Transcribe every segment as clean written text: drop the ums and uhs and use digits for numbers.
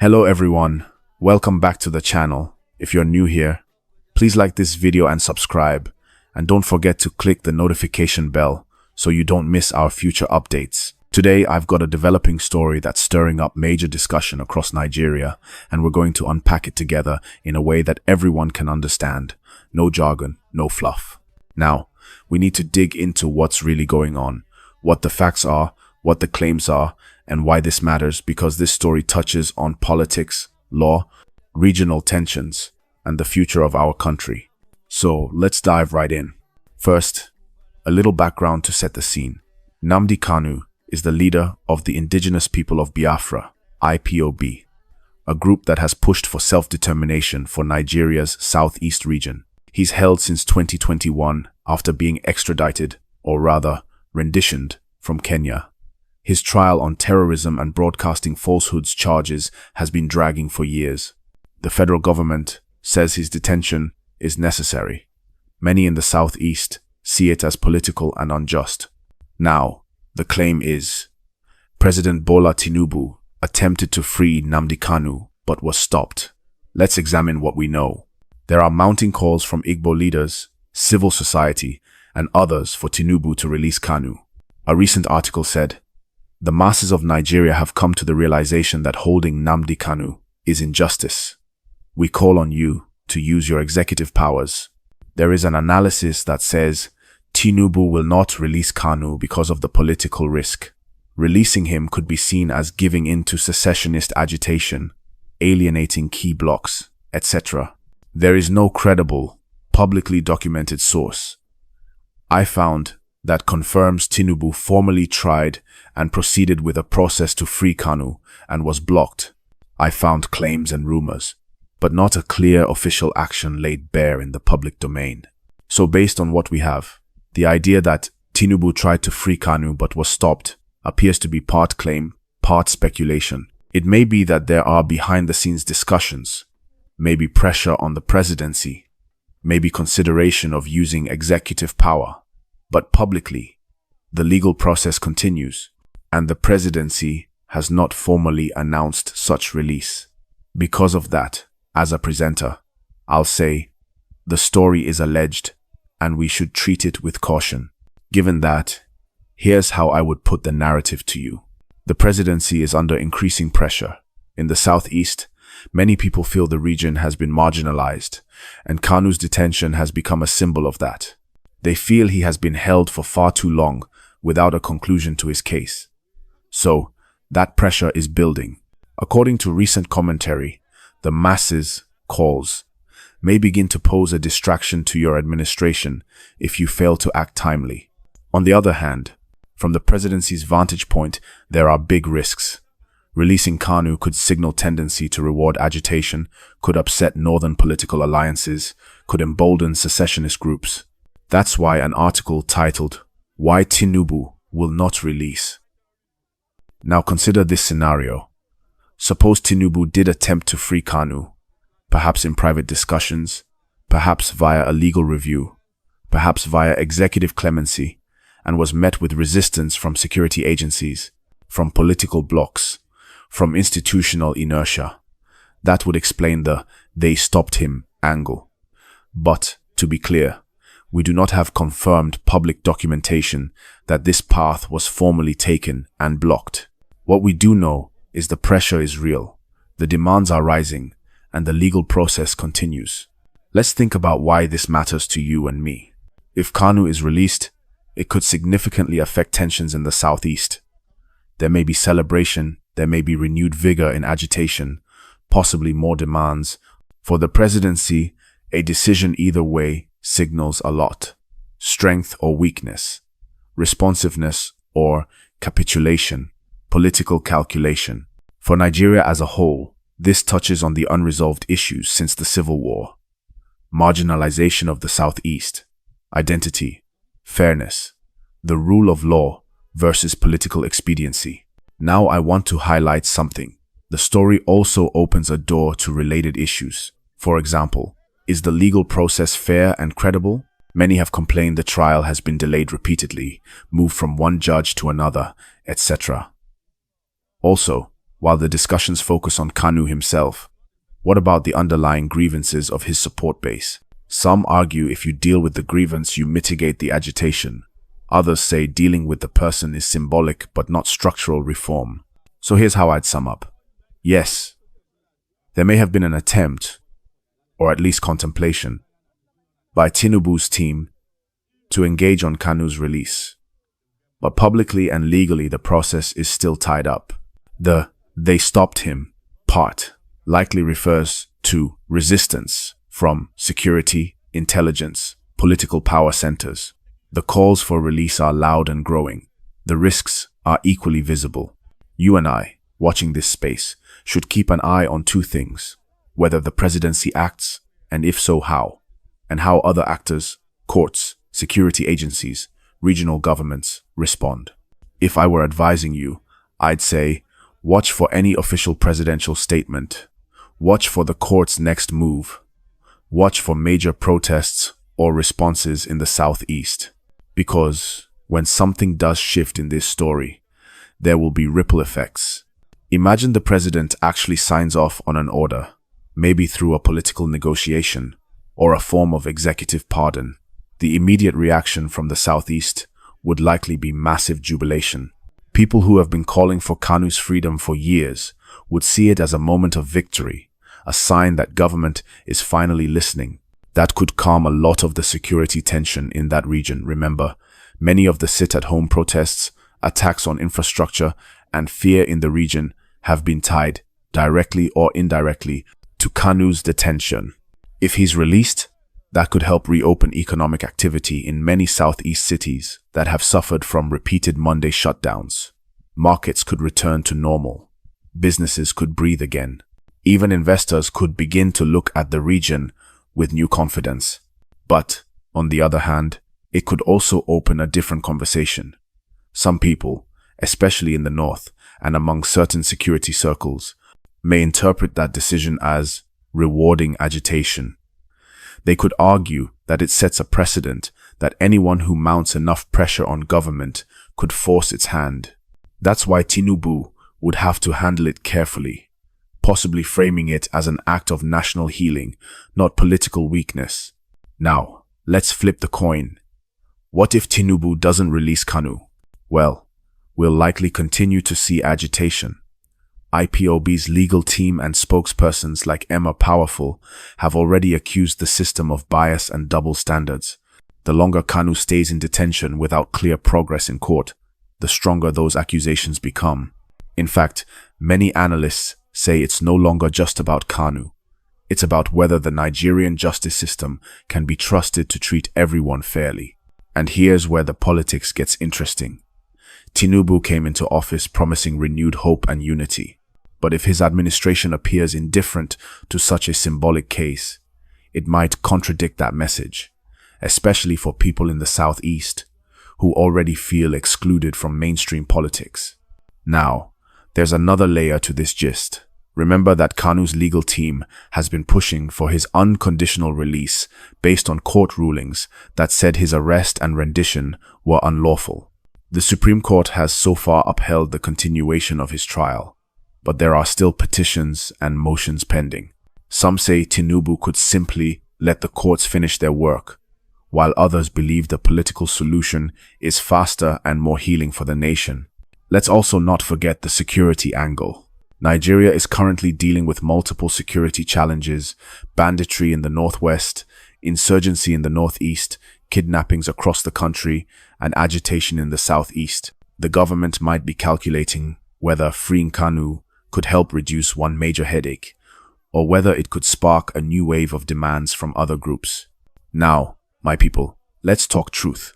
Hello everyone, welcome back to the channel. If you're new here, please like this video and subscribe, and don't forget to click the notification bell so you don't miss our future updates. Today I've got a developing story that's stirring up major discussion across Nigeria, and we're going to unpack it together in a way that everyone can understand. No jargon, no fluff. Now, we need to dig into what's really going on, what the facts are, what the claims are, and why this matters, because this story touches on politics, law, regional tensions, and the future of our country. So let's dive right in. First, a little background to set the scene. Nnamdi Kanu is the leader of the indigenous people of Biafra, IPOB, a group that has pushed for self-determination for Nigeria's southeast region. He's held since 2021 after being extradited, or rather, renditioned, from Kenya. His trial on terrorism and broadcasting falsehoods charges has been dragging for years. The federal government says his detention is necessary. Many in the southeast see it as political and unjust. Now, the claim is, President Bola Tinubu attempted to free Nnamdi Kanu but was stopped. Let's examine what we know. There are mounting calls from Igbo leaders, civil society, and others for Tinubu to release Kanu. A recent article said, "The masses of Nigeria have come to the realization that holding Nnamdi Kanu is injustice. We call on you to use your executive powers." There is an analysis that says Tinubu will not release Kanu because of the political risk. Releasing him could be seen as giving in to secessionist agitation, alienating key blocs, etc. There is no credible, publicly documented source I found that confirms Tinubu formally tried and proceeded with a process to free Kanu and was blocked. I found claims and rumors, but not a clear official action laid bare in the public domain. So based on what we have, the idea that Tinubu tried to free Kanu but was stopped appears to be part claim, part speculation. It may be that there are behind-the-scenes discussions, maybe pressure on the presidency, maybe consideration of using executive power. But publicly, the legal process continues, and the presidency has not formally announced such release. Because of that, as a presenter, I'll say, the story is alleged, and we should treat it with caution. Given that, here's how I would put the narrative to you. The presidency is under increasing pressure. In the southeast, many people feel the region has been marginalized, and Kanu's detention has become a symbol of that. They feel he has been held for far too long without a conclusion to his case. So, that pressure is building. According to recent commentary, the masses' calls may begin to pose a distraction to your administration if you fail to act timely. On the other hand, from the presidency's vantage point, there are big risks. Releasing Kanu could signal tendency to reward agitation, could upset northern political alliances, could embolden secessionist groups. That's why an article titled, "Why Tinubu Will Not Release." Now consider this scenario. Suppose Tinubu did attempt to free Kanu, perhaps in private discussions, perhaps via a legal review, perhaps via executive clemency, and was met with resistance from security agencies, from political blocs, from institutional inertia. That would explain the "they stopped him" angle. But, to be clear, we do not have confirmed public documentation that this path was formally taken and blocked. What we do know is the pressure is real, the demands are rising, and the legal process continues. Let's think about why this matters to you and me. If Kanu is released, it could significantly affect tensions in the southeast. There may be celebration, there may be renewed vigor in agitation, possibly more demands. For the presidency, a decision either way signals a lot: strength or weakness, responsiveness or capitulation, political calculation. For Nigeria as a whole, this touches on the unresolved issues since the Civil War: marginalization of the Southeast, identity, fairness, the rule of law versus political expediency. Now I want to highlight something. The story also opens a door to related issues. For example, is the legal process fair and credible? Many have complained the trial has been delayed repeatedly, moved from one judge to another, etc. Also, while the discussions focus on Kanu himself. What about the underlying grievances of his support base? Some argue if you deal with the grievance, you mitigate the agitation. Others say dealing with the person is symbolic but not structural reform. So here's how I'd sum up. Yes, there may have been an attempt, or at least contemplation, by Tinubu's team to engage on Kanu's release. But publicly and legally, the process is still tied up. The "they stopped him" part likely refers to resistance from security, intelligence, political power centers. The calls for release are loud and growing. The risks are equally visible. You and I, watching this space, should keep an eye on two things: whether the presidency acts, and if so, how, and how other actors, courts, security agencies, regional governments respond. If I were advising you, I'd say, watch for any official presidential statement. Watch for the court's next move. Watch for major protests or responses in the Southeast. Because when something does shift in this story, there will be ripple effects. Imagine the president actually signs off on an order, maybe through a political negotiation or a form of executive pardon. The immediate reaction from the Southeast would likely be massive jubilation. People who have been calling for Kanu's freedom for years would see it as a moment of victory, a sign that government is finally listening. That could calm a lot of the security tension in that region. Remember, many of the sit-at-home protests, attacks on infrastructure, and fear in the region have been tied, directly or indirectly, to Kanu's detention. If he's released, that could help reopen economic activity in many Southeast cities that have suffered from repeated Monday shutdowns. Markets could return to normal. Businesses could breathe again. Even investors could begin to look at the region with new confidence. But, on the other hand, it could also open a different conversation. Some people, especially in the north and among certain security circles, may interpret that decision as rewarding agitation. They could argue that it sets a precedent that anyone who mounts enough pressure on government could force its hand. That's why Tinubu would have to handle it carefully, possibly framing it as an act of national healing, not political weakness. Now, let's flip the coin. What if Tinubu doesn't release Kanu? Well, we'll likely continue to see agitation. IPOB's legal team and spokespersons like Emma Powerful have already accused the system of bias and double standards. The longer Kanu stays in detention without clear progress in court, the stronger those accusations become. In fact, many analysts say it's no longer just about Kanu. It's about whether the Nigerian justice system can be trusted to treat everyone fairly. And here's where the politics gets interesting. Tinubu came into office promising renewed hope and unity. But if his administration appears indifferent to such a symbolic case, it might contradict that message, especially for people in the Southeast who already feel excluded from mainstream politics. Now, there's another layer to this gist. Remember that Kanu's legal team has been pushing for his unconditional release based on court rulings that said his arrest and rendition were unlawful. The Supreme Court has so far upheld the continuation of his trial, but there are still petitions and motions pending. Some say Tinubu could simply let the courts finish their work, while others believe the political solution is faster and more healing for the nation. Let's also not forget the security angle. Nigeria is currently dealing with multiple security challenges: banditry in the northwest, insurgency in the northeast, kidnappings across the country, and agitation in the southeast. The government might be calculating whether freeing Kanu could help reduce one major headache, or whether it could spark a new wave of demands from other groups. Now, my people, let's talk truth.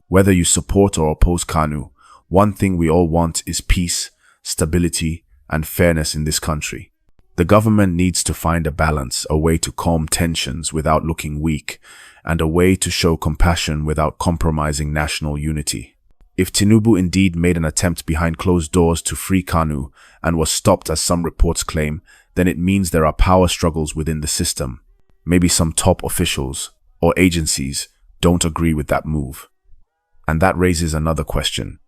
Whether you support or oppose Kanu, one thing we all want is peace, stability, and fairness in this country. The government needs to find a balance, a way to calm tensions without looking weak, and a way to show compassion without compromising national unity. If Tinubu indeed made an attempt behind closed doors to free Kanu and was stopped as some reports claim, then it means there are power struggles within the system. Maybe some top officials or agencies don't agree with that move. And that raises another question.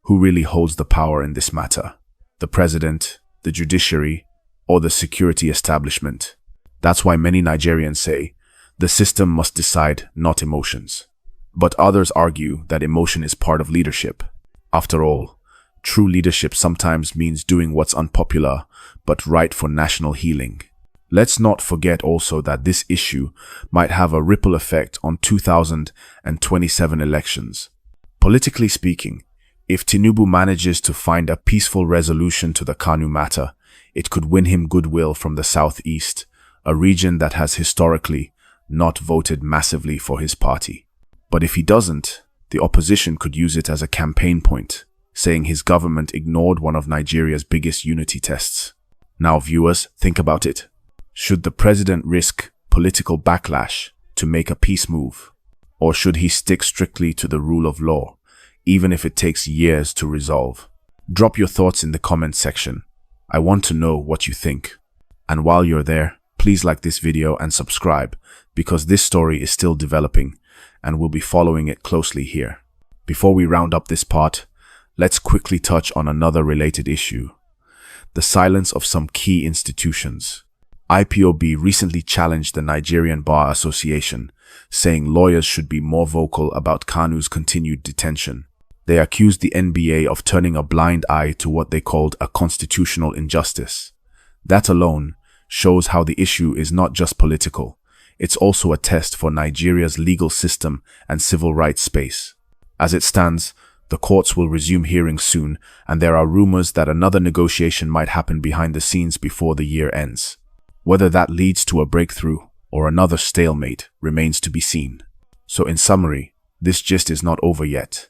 Who really holds the power in this matter? The president, the judiciary, or the security establishment. That's why many Nigerians say the system must decide, not emotions. But others argue that emotion is part of leadership. After all, true leadership sometimes means doing what's unpopular but right for national healing. Let's not forget also that this issue might have a ripple effect on 2027 elections. Politically speaking, if Tinubu manages to find a peaceful resolution to the Kanu matter, it could win him goodwill from the Southeast, a region that has historically not voted massively for his party. But if he doesn't, the opposition could use it as a campaign point, saying his government ignored one of Nigeria's biggest unity tests. Now viewers, think about it. Should the president risk political backlash to make a peace move? Or should he stick strictly to the rule of law, even if it takes years to resolve? Drop your thoughts in the comment section. I want to know what you think. And while you're there, please like this video and subscribe, because this story is still developing and we'll be following it closely here. Before we round up this part, let's quickly touch on another related issue: the silence of some key institutions. IPOB recently challenged the Nigerian Bar Association, saying lawyers should be more vocal about Kanu's continued detention. They accused the NBA of turning a blind eye to what they called a constitutional injustice. That alone shows how the issue is not just political. It's also a test for Nigeria's legal system and civil rights space. As it stands, the courts will resume hearings soon, and there are rumors that another negotiation might happen behind the scenes before the year ends. Whether that leads to a breakthrough or another stalemate remains to be seen. So in summary, this gist is not over yet.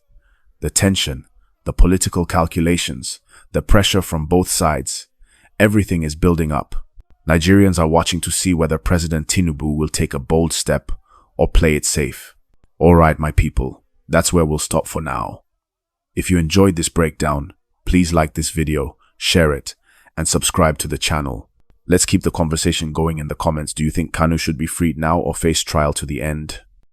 The tension, the political calculations, the pressure from both sides, everything is building up. Nigerians are watching to see whether President Tinubu will take a bold step or play it safe. Alright, my people, that's where we'll stop for now. If you enjoyed this breakdown, please like this video, share it, and subscribe to the channel. Let's keep the conversation going in the comments. Do you think Kanu should be freed now or face trial to the end?